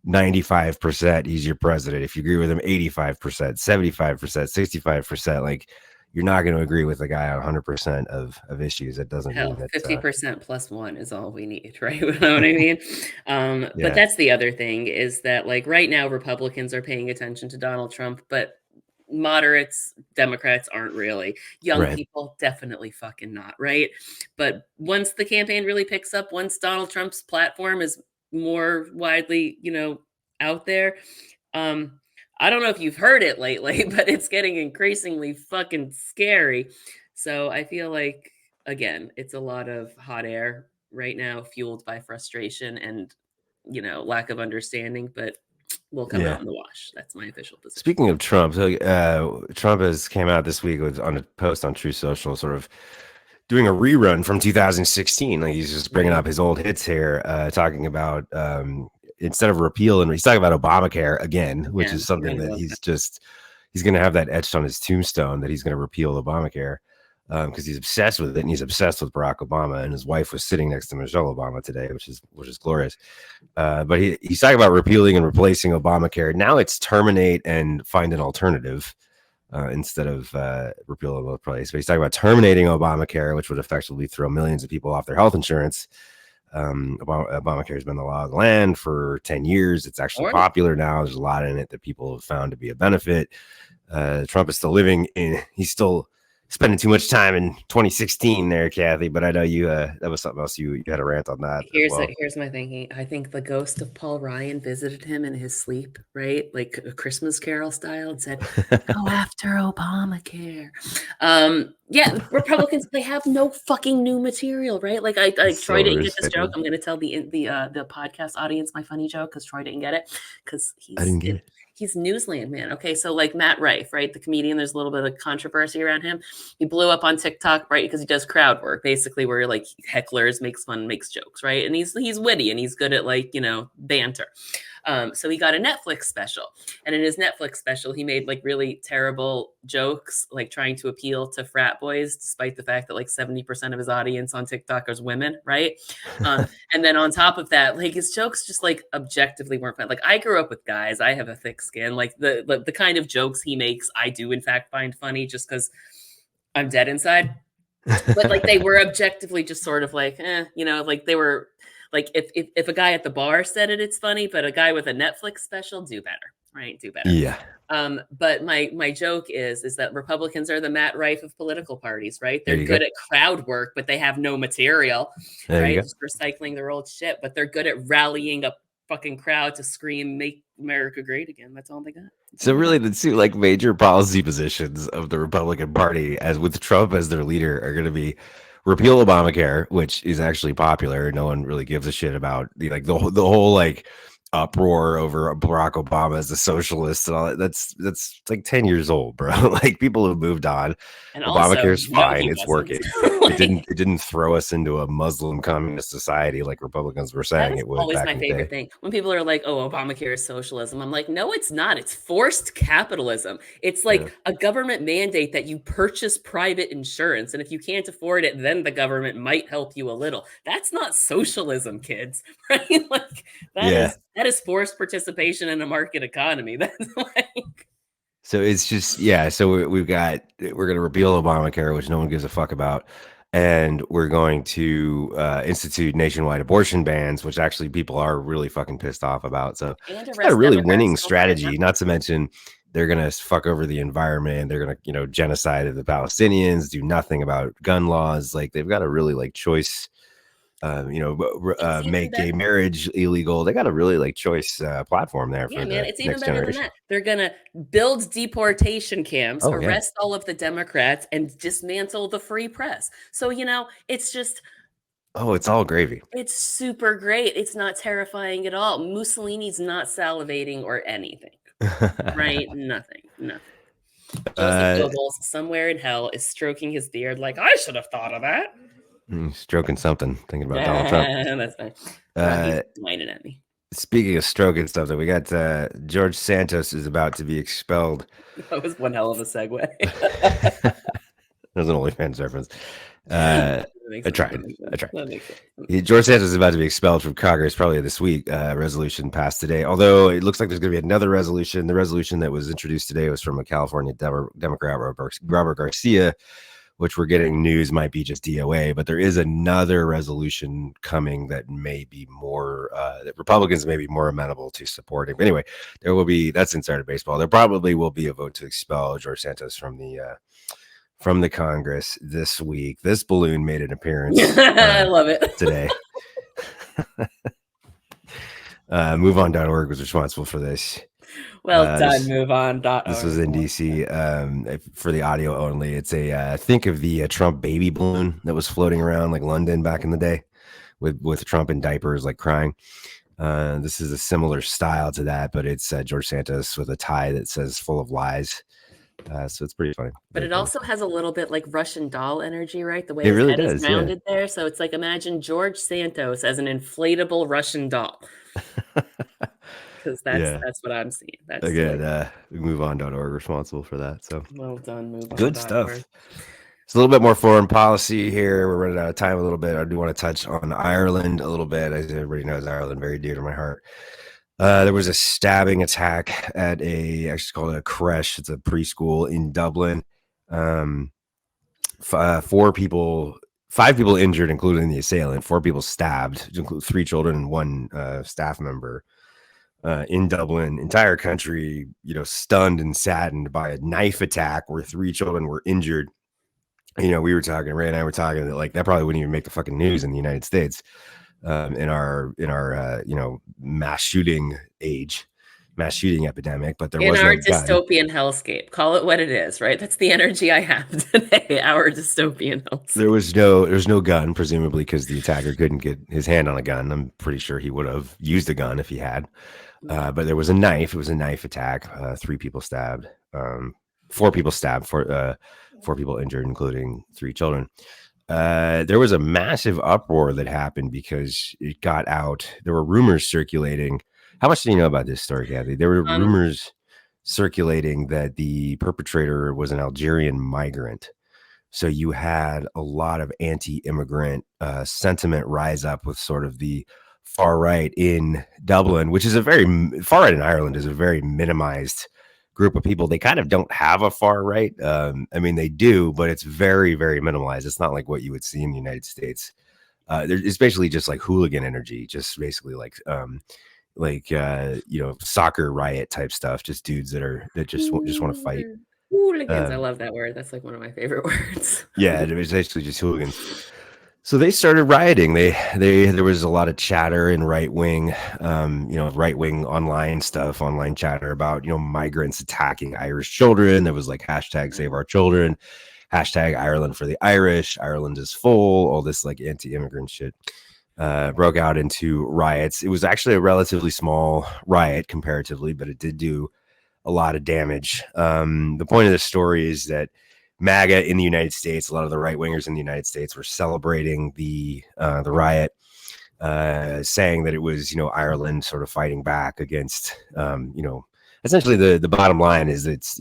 95%, he's your president. If you agree with him 85%, 75%, 65%, like, you're not going to agree with the guy on 100% of issues. That doesn't mean that 50% plus one is all we need, right? You know what I mean? Yeah. But that's the other thing, is that, like, right now Republicans are paying attention to Donald Trump, but moderates, Democrats aren't really. Young Right. people, definitely fucking not, right? But once the campaign really picks up, once Donald Trump's platform is more widely, out there, I don't know if you've heard it lately, but it's getting increasingly fucking scary. So I feel like, again, it's a lot of hot air right now, fueled by frustration and, lack of understanding, but will come Yeah. out in the wash. That's my official position. Speaking of Trump, so Trump has came out this week on a post on True Social, sort of doing a rerun from 2016. Like, he's just bringing up his old hits here, talking about instead of repeal, and he's talking about Obamacare again, which is something that he's going to have that etched on his tombstone, that he's going to repeal Obamacare, because he's obsessed with it, and he's obsessed with Barack Obama, and his wife was sitting next to Michelle Obama today, which is glorious. But he's talking about repealing and replacing Obamacare. Now it's terminate and find an alternative, instead of repeal and replace. But he's talking about terminating Obamacare, which would effectively throw millions of people off their health insurance. Obamacare has been the law of the land for 10 years. It's actually popular now. There's a lot in it that people have found to be a benefit. Trump is still living in, he's still spending too much time in 2016 there, Kathy, but I know you that was something else you had a rant on that. Here's my thinking. I think the ghost of Paul Ryan visited him in his sleep, right? Like a Christmas Carol style, and said, "Go after Obamacare." Yeah, Republicans, they have no fucking new material, right? Like, I Troy didn't get this joke. I'm going to tell the podcast audience my funny joke, because Troy didn't get it, because I didn't get it. He's Newsland, man. Okay, so like Matt Rife, right? The comedian, there's a little bit of controversy around him. He blew up on TikTok, right? Because he does crowd work, basically, where like hecklers, makes fun, makes jokes, right? And he's witty, and he's good at, like, banter. So he got a Netflix special, and in his Netflix special, he made like really terrible jokes, like trying to appeal to frat boys, despite the fact that like 70% of his audience on TikTok is women, right? And then on top of that, like, his jokes just like objectively weren't fun. Like, I grew up with guys, I have a thick skin. Like, the kind of jokes he makes, I do in fact find funny, just because I'm dead inside. But like, they were objectively just sort of like, like they were. Like, if a guy at the bar said it, it's funny, but a guy with a Netflix special, do better, right? Do better. Yeah. But my joke is that Republicans are the Matt Rife of political parties, right? They're good at crowd work, but they have no material, right? Just recycling their old shit, but they're good at rallying a fucking crowd to scream, "Make America great again." That's all they got. So really, the two like major policy positions of the Republican Party, as with Trump as their leader, are going to be repeal Obamacare, which is actually popular. No one really gives a shit about the whole like uproar over Barack Obama as a socialist and all that. That's like 10 years old, bro. Like people have moved on. And also, Obamacare's no, fine. he It's wasn't. working. Like, It didn't throw us into a Muslim communist society like Republicans were that saying is it would always back my in the favorite day. thing. When people are like, oh, Obamacare is socialism. I'm like, no, it's not. It's forced capitalism. It's like Yeah. a government mandate that you purchase private insurance. And if you can't afford it, then the government might help you a little. That's not socialism, kids. Right? Like Yeah. that is forced participation in a market economy. That's like So it's just, yeah. So we're going to repeal Obamacare, which no one gives a fuck about. And we're going to institute nationwide abortion bans, which actually people are really fucking pissed off about. So and it's not a arrest really Democrats winning still for it. strategy, not to mention they're going to fuck over the environment. They're going to, genocide the Palestinians, do nothing about gun laws. Like they've got a really like choice, It's even make gay better. marriage illegal. They got a really like choice platform there Yeah, for man, the it's even next better than generation. that. They're gonna build deportation camps, Oh, yeah. arrest all of the Democrats, and dismantle the free press. So, it's just Oh, it's all gravy. it's super great. It's not terrifying at all. Mussolini's not salivating or anything, right? Nothing. Joseph Uh, Goebbels, somewhere in hell, is stroking his beard like, I should have thought of that. Stroking something, thinking about Donald Trump. That's fine. He's whining at me. Speaking of stroking stuff, that we got George Santos is about to be expelled. That was one hell of a segue. There's an OnlyFans reference. That I makes sense. tried. That makes sense. George Santos is about to be expelled from Congress probably this week. Resolution passed today. Although it looks like there's going to be another resolution. The resolution that was introduced today was from a California Democrat, Robert Garcia, which we're getting news might be just DOA. But there is another resolution coming that may be more, that Republicans may be more amenable to supporting. But anyway, there will be, that's insider baseball. There probably will be a vote to expel George Santos from the Congress this week. This balloon made an appearance. I love it today. MoveOn.org was responsible for this. Well done, MoveOn.org. This was in DC for the audio only. It's a think of the Trump baby balloon that was floating around like London back in the day with Trump in diapers like crying. This is a similar style to that, but it's George Santos with a tie that says full of lies. So it's pretty funny. But it also has a little bit like Russian doll energy, right? The way It his really head is does, yeah. rounded there. So it's like imagine George Santos as an inflatable Russian doll. Because that's what I'm seeing. That's again, like, MoveOn.org responsible for that. So well done, MoveOn. good stuff. It's a little bit more foreign policy here. We're running out of time a little bit. I do want to touch on Ireland a little bit. As everybody knows, Ireland very dear to my heart. There was a stabbing attack at actually called a creche. It's a preschool in Dublin. 5 people injured, including the assailant. 4 people stabbed, include 3 children and 1 staff member. In Dublin, entire country, stunned and saddened by a knife attack where 3 children were injured. Ray and I were talking that like that probably wouldn't even make the fucking news in the United States. In our mass shooting epidemic, but there was our no gun. dystopian hellscape. Call it what it is, right? That's the energy I have today. Our dystopian hellscape. There's no gun, presumably because the attacker couldn't get his hand on a gun. I'm pretty sure he would have used a gun if he had. But there was a knife. It was a knife attack. 3 people stabbed. 4 people stabbed. 4 people injured, including 3 children. There was a massive uproar that happened because it got out. There were rumors circulating. How much do you know about this story, Kathy? There were rumors circulating that the perpetrator was an Algerian migrant. So you had a lot of anti-immigrant sentiment rise up with sort of the far right in Dublin, which is far right in Ireland is a very minimized group of people. They kind of don't have a far right. They do, but it's very, very minimalized. It's not like what you would see in the United States. It's basically just like hooligan energy, just basically like soccer riot type stuff. Just dudes that just want to fight. Hooligans. I love that word. That's like one of my favorite words. Yeah, it was actually just hooligans. So they started rioting. There was a lot of chatter in right wing online stuff, online chatter about migrants attacking Irish children. There was like hashtag Save Our Children, hashtag Ireland for the Irish. Ireland is full. All this like anti-immigrant shit. broke out into riots. It was actually a relatively small riot comparatively, but it did do a lot of damage. The point of the story is that MAGA in the United States, a lot of the right wingers in the United States were celebrating the riot, saying that it was, Ireland sort of fighting back against, essentially the bottom line is it's,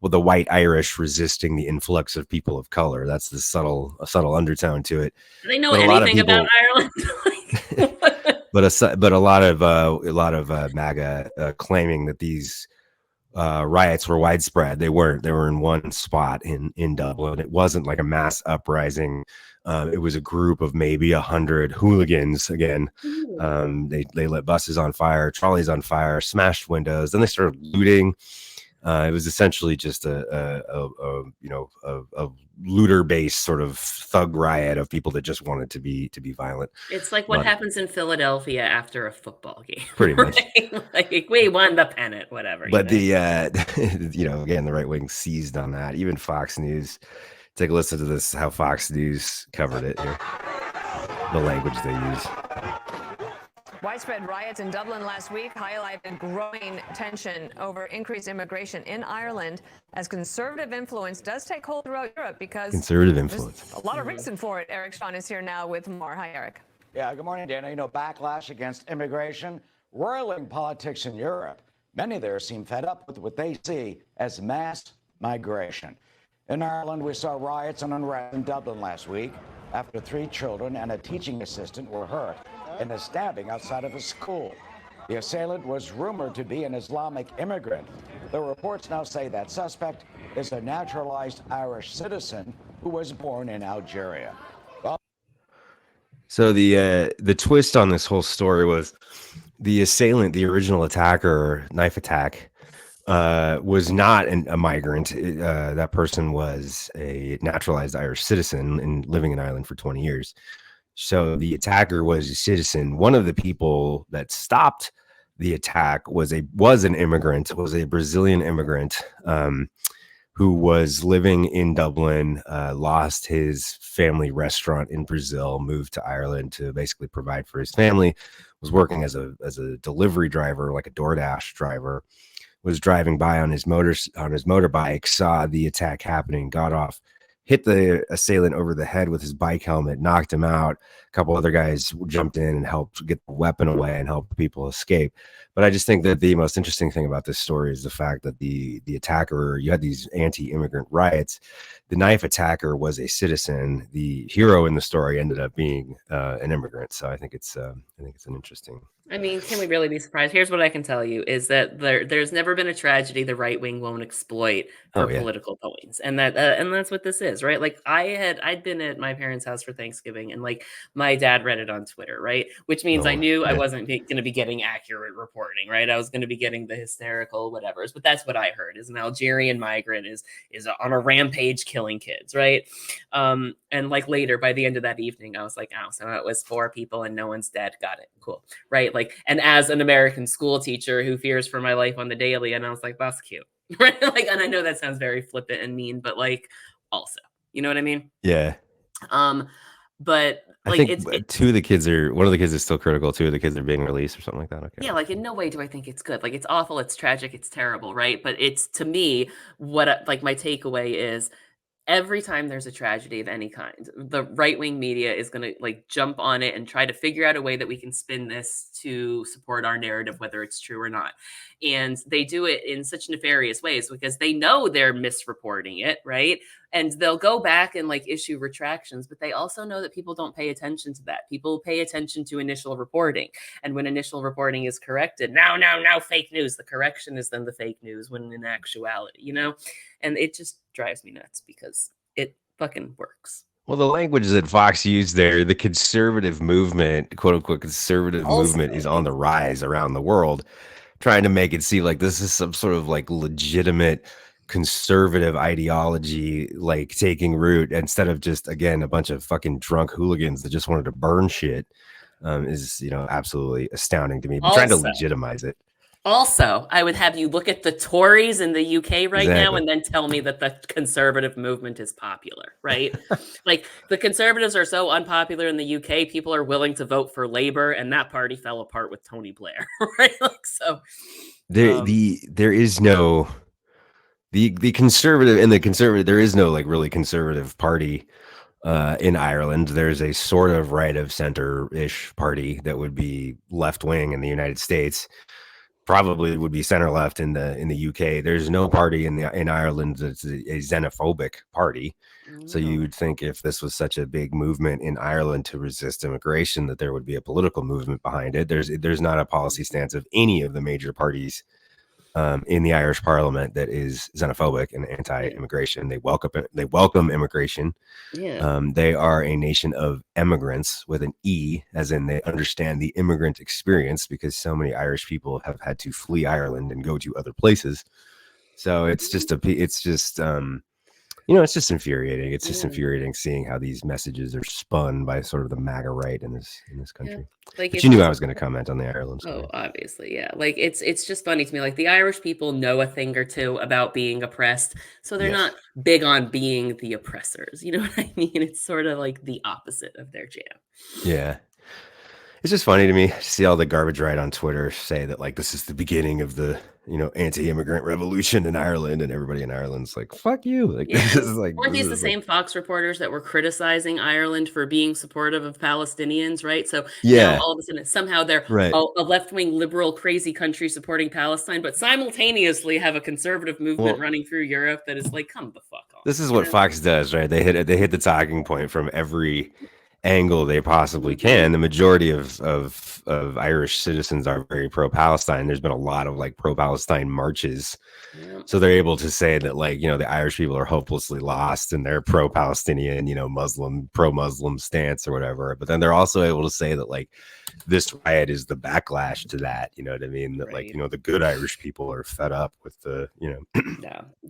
the white Irish resisting the influx of people of color. That's a subtle undertone to it. Do they know anything about Ireland? but a lot of MAGA claiming that these riots were widespread. They weren't. They were in one spot in Dublin. It wasn't like a mass uprising. It was a group of maybe 100 hooligans. Again, they lit buses on fire, trolleys on fire, smashed windows. Then they started looting. It was essentially just a looter-based sort of thug riot of people that just wanted to be violent. It's like what happens in Philadelphia after a football game, pretty much. Like we won the pennant, whatever. But again, the right wing seized on that. Even Fox News. Take a listen to this. How Fox News covered it here. The language they use. Widespread riots in Dublin last week highlighted growing tension over increased immigration in Ireland as conservative influence does take hold throughout Europe because conservative influence. A lot of reason for it. Eric Shawn is here now with more. Hi, Eric. Yeah, good morning, Dana. Backlash against immigration roiling politics in Europe. Many there seem fed up with what they see as mass migration. In Ireland, we saw riots and unrest in Dublin last week after 3 children and a teaching assistant were hurt in a stabbing outside of a school. The assailant was rumored to be an Islamic immigrant. The reports now say that suspect is a naturalized Irish citizen who was born in Algeria. So the twist on this whole story was the assailant, the original attacker, knife attack, was not a migrant. That person was a naturalized Irish citizen and living in Ireland for 20 years. So the attacker was a citizen. One of the people that stopped the attack was an immigrant, was a Brazilian immigrant who was living in Dublin, lost his family restaurant in Brazil, moved to Ireland to basically provide for his family, was working as a delivery driver, like a DoorDash driver, was driving by on his motorbike, saw the attack happening, got off, hit the assailant over the head with his bike helmet, knocked him out. A couple other guys jumped in and helped get the weapon away and helped people escape. But I just think that the most interesting thing about this story is the fact that the attacker, you had these anti-immigrant riots. The knife attacker was a citizen. The hero in the story ended up being an immigrant. So I think it's an interesting. I mean, can we really be surprised? Here's what I can tell you is that there's never been a tragedy the right wing won't exploit for political points. And that's what this is, right? Like I'd been at my parents' house for Thanksgiving and like my dad read it on Twitter, right? Which means I knew I wasn't going to be getting accurate reporting, right? I was going to be getting the hysterical whatevers, but that's what I heard is an Algerian migrant is on a rampage killing kids, right? And like later by the end of that evening, I was like, oh, so it was 4 people and no one's dead. Got it. Cool. Right. Like, and as an American school teacher who fears for my life on the daily, and I was like, that's cute. Right. Like, and I know that sounds very flippant and mean, but like also, you know what I mean? Yeah. But like, I think one of the kids is still critical. 2 of the kids are being released or something like that. Okay. Yeah, like in no way do I think it's good. Like it's awful, it's tragic, it's terrible, right? But it's to me what like my takeaway is every time there's a tragedy of any kind, the right-wing media is going to like jump on it and try to figure out a way that we can spin this to support our narrative, whether it's true or not. And they do it in such nefarious ways because they know they're misreporting it, right? And they'll go back and like issue retractions, but they also know that people don't pay attention to that. People pay attention to initial reporting. And when initial reporting is corrected, now, fake news. The correction is then the fake news when in actuality, you know? And it just drives me nuts because it fucking works. Well, the language that Fox used there, the conservative movement, quote unquote, conservative movement is on the rise around the world, trying to make it seem like this is some sort of like legitimate conservative ideology, like taking root instead of just, again, a bunch of fucking drunk hooligans that just wanted to burn shit is, absolutely astounding to me. But trying to legitimize it. Also, I would have you look at the Tories in the UK right now Exactly. and then tell me that the conservative movement is popular, right? Like the conservatives are so unpopular in the UK, people are willing to vote for Labour, and that party fell apart with Tony Blair, right? Like so. There is no the conservative. There is no like really conservative party in Ireland. There's a sort of right of center-ish party that would be left wing in the United States. Probably would be center left in the UK. There's no party in Ireland that's a xenophobic party. So you would think if this was such a big movement in Ireland to resist immigration, that there would be a political movement behind it. There's not a policy stance of any of the major parties in the Irish Parliament that is xenophobic and anti-immigration. They welcome immigration. Yeah. They are a nation of immigrants with an E, as in they understand the immigrant experience, because so many Irish people have had to flee Ireland and go to other places. So it's just it's just infuriating. It's just infuriating seeing how these messages are spun by sort of the MAGA right in this country. Like but you knew I was going to comment on the Ireland story. Oh, obviously, yeah. Like it's just funny to me. Like the Irish people know a thing or two about being oppressed, so they're not big on being the oppressors. You know what I mean? It's sort of like the opposite of their jam. Yeah. It's just funny to me to see all the garbage right on Twitter say that like this is the beginning of the anti-immigrant revolution in Ireland, and everybody in Ireland's like, fuck you. Like this is like, weren't these the same Fox reporters that were criticizing Ireland for being supportive of Palestinians, right? So now all of a sudden somehow they're a left-wing liberal crazy country supporting Palestine, but simultaneously have a conservative movement running through Europe that is like, come the fuck on. This is what Fox does, right? They hit the talking point from every angle they possibly can. The majority of Irish citizens are very pro-Palestine. There's been a lot of like pro-Palestine marches, so they're able to say that like the Irish people are hopelessly lost and they're pro-Palestinian, pro-Muslim stance or whatever. But then they're also able to say that like this riot is the backlash to that. You know what I mean? That like the good Irish people are fed up with the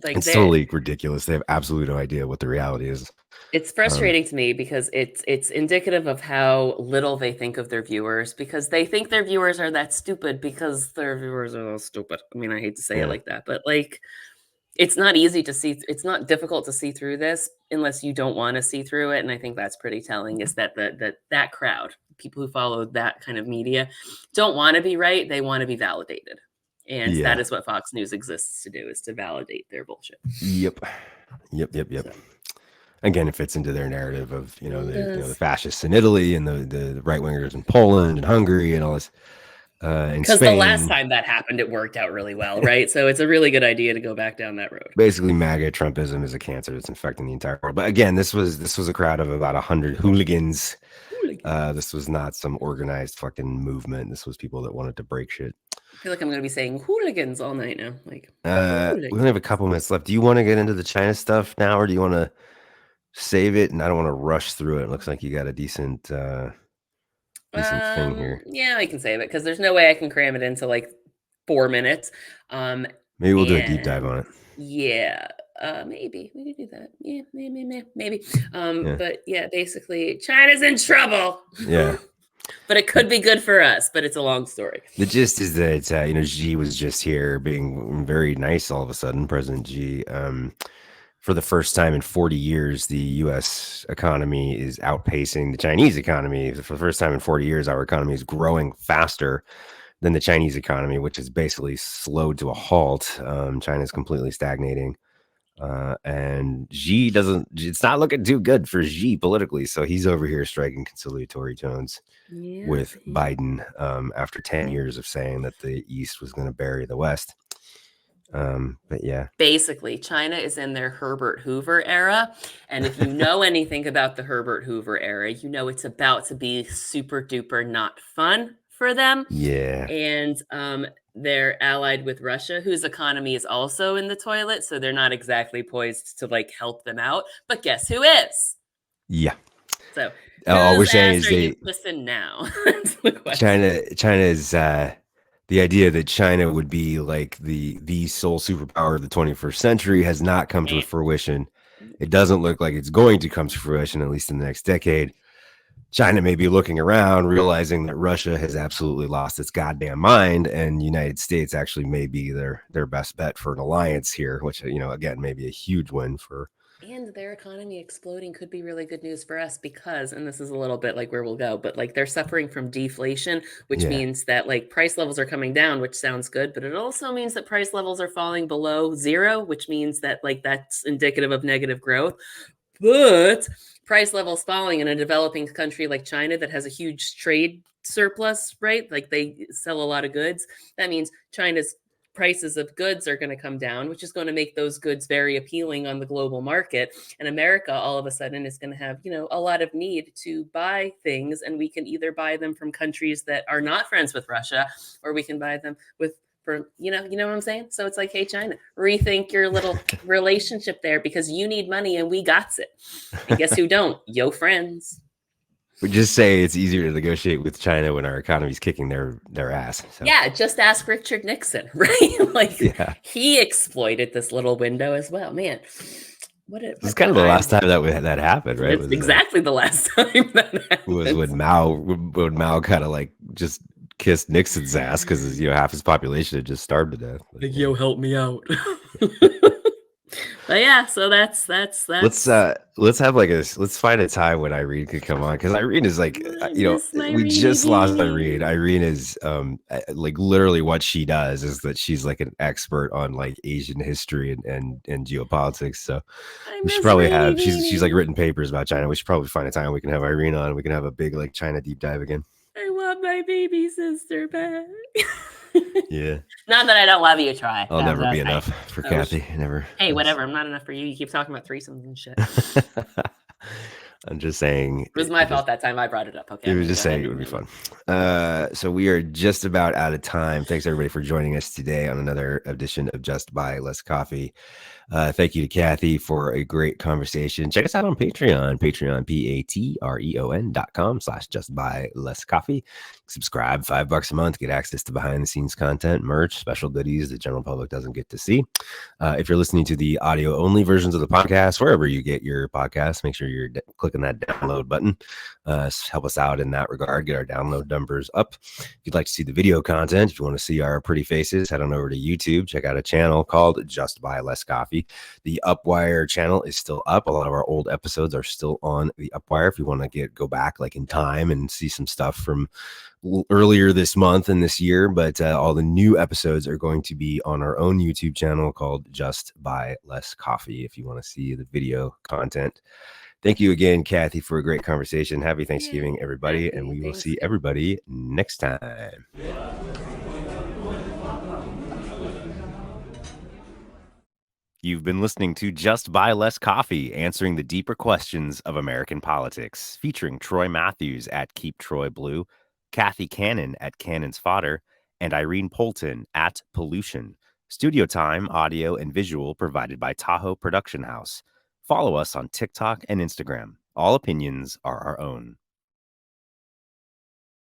like it's totally ridiculous. They have absolutely no idea what the reality is. It's frustrating to me because it's indicative of how little they think of their viewers, because they think their viewers are that stupid because their viewers are all stupid. I mean, I hate to say it like that, but like it's not easy to see. It's not difficult to see through this unless you don't want to see through it. And I think that's pretty telling, is that that crowd, people who follow that kind of media, don't want to be right. They want to be validated. And that is what Fox News exists to do, is to validate their bullshit. Yep. So. Again, it fits into their narrative of the fascists in Italy and the right wingers in Poland and Hungary and all this. Because the last time that happened, it worked out really well, right? So it's a really good idea to go back down that road. Basically, MAGA Trumpism is a cancer that's infecting the entire world. But again, this was a crowd of about 100 hooligans. This was not some organized fucking movement. This was people that wanted to break shit. I feel like I'm going to be saying hooligans all night now. Like we only have a couple minutes left. Do you want to get into the China stuff now, or do you want to save it? And I don't want to rush through it. It looks like you got a decent thing here. Yeah, I can save it because there's no way I can cram it into like 4 minutes. Maybe we'll do a deep dive on it. Yeah, maybe we could do that. Yeah, maybe. But yeah, basically, China's in trouble. Yeah. But it could be good for us, but it's a long story. The gist is that Xi was just here being very nice all of a sudden. President Xi, for the first time in 40 years, the U.S. economy is outpacing the Chinese economy. For the first time in 40 years, our economy is growing faster than the Chinese economy, which is basically slowed to a halt. China is completely stagnating. And Xi it's not looking too good for Xi politically. So he's over here striking conciliatory tones with Biden after 10 years of saying that the East was going to bury the West. But yeah, basically China is in their Herbert Hoover era. And if you know anything about the Herbert Hoover era, it's about to be super duper not fun for them. Yeah. And they're allied with Russia, whose economy is also in the toilet. So they're not exactly poised to like help them out. But guess who is? Yeah. So all we're saying is listen now. China is the idea that China would be like the sole superpower of the 21st century has not come to fruition. It doesn't look like it's going to come to fruition, at least in the next decade. China may be looking around, realizing that Russia has absolutely lost its goddamn mind, and United States actually may be their best bet for an alliance here, which, again, may be a huge win for. And their economy exploding could be really good news for us because, and this is a little bit like where we'll go, but like they're suffering from deflation, which means that like price levels are coming down, which sounds good, but it also means that price levels are falling below zero, which means that like that's indicative of negative growth. But price levels falling in a developing country like China that has a huge trade surplus, right? Like they sell a lot of goods. That means China's prices of goods are going to come down, which is going to make those goods very appealing on the global market. And America all of a sudden is going to have, a lot of need to buy things. And we can either buy them from countries that are not friends with Russia, or we can buy them you know what I'm saying? So it's like, hey, China, rethink your little relationship there because you need money and we got it. And guess who don't? Yo, friends. We just say it's easier to negotiate with China when our economy's kicking their ass. So. Yeah, just ask Richard Nixon, right? He exploited this little window as well. Man, it's kind of the last time that happened, right? It's exactly the last time that happened. Was when Mao kind of like just kissed Nixon's ass because half his population had just starved to death. Like, yo, help me out. But yeah, so that's let's have let's find a time when Irene could come on, because Irene is like, we just lost Irene. Irene is like literally what she does is that she's like an expert on like Asian history and geopolitics. So we should probably have she's like written papers about China. We should probably find a time we can have Irene on. We can have a big like China deep dive again. I want my baby sister back. Yeah. Not that I don't love you, Troy. I'll never be enough for Kathy. Never. Hey, whatever. I'm not enough for you. You keep talking about threesomes and shit. I'm just saying. It was my fault that time I brought it up. Okay. It was just saying it would be fun. So we are just about out of time. Thanks everybody for joining us today on another edition of Just Buy Less Coffee. Thank you to Kathy for a great conversation. Check us out on Patreon, patreon.com/justbuylesscoffee. Subscribe, $5 a month, get access to behind the scenes content, merch, special goodies the general public doesn't get to see. If you're listening to the audio only versions of the podcast, wherever you get your podcasts, make sure you're clicking that download button. Help us out in that regard, get our download numbers up. If you'd like to see the video content, if you want to see our pretty faces, head on over to YouTube, check out a channel called Just Buy Less Coffee. The Upwire channel is still up. A lot of our old episodes are still on the Upwire. If you want to go back like in time and see some stuff from earlier this month and this year, but all the new episodes are going to be on our own YouTube channel called Just Buy Less Coffee if you want to see the video content. Thank you again, Kathy, for a great conversation. Happy Thanksgiving, everybody, and we will see everybody next time. You've been listening to Just Buy Less Coffee, answering the deeper questions of American politics, featuring Troy Matthews at Keep Troy Blue, Kathy Cannon at Cannon's Fodder, and Irene Polton at Pollution. Studio time, audio, and visual provided by Tahoe Production House. Follow us on TikTok and Instagram. All opinions are our own.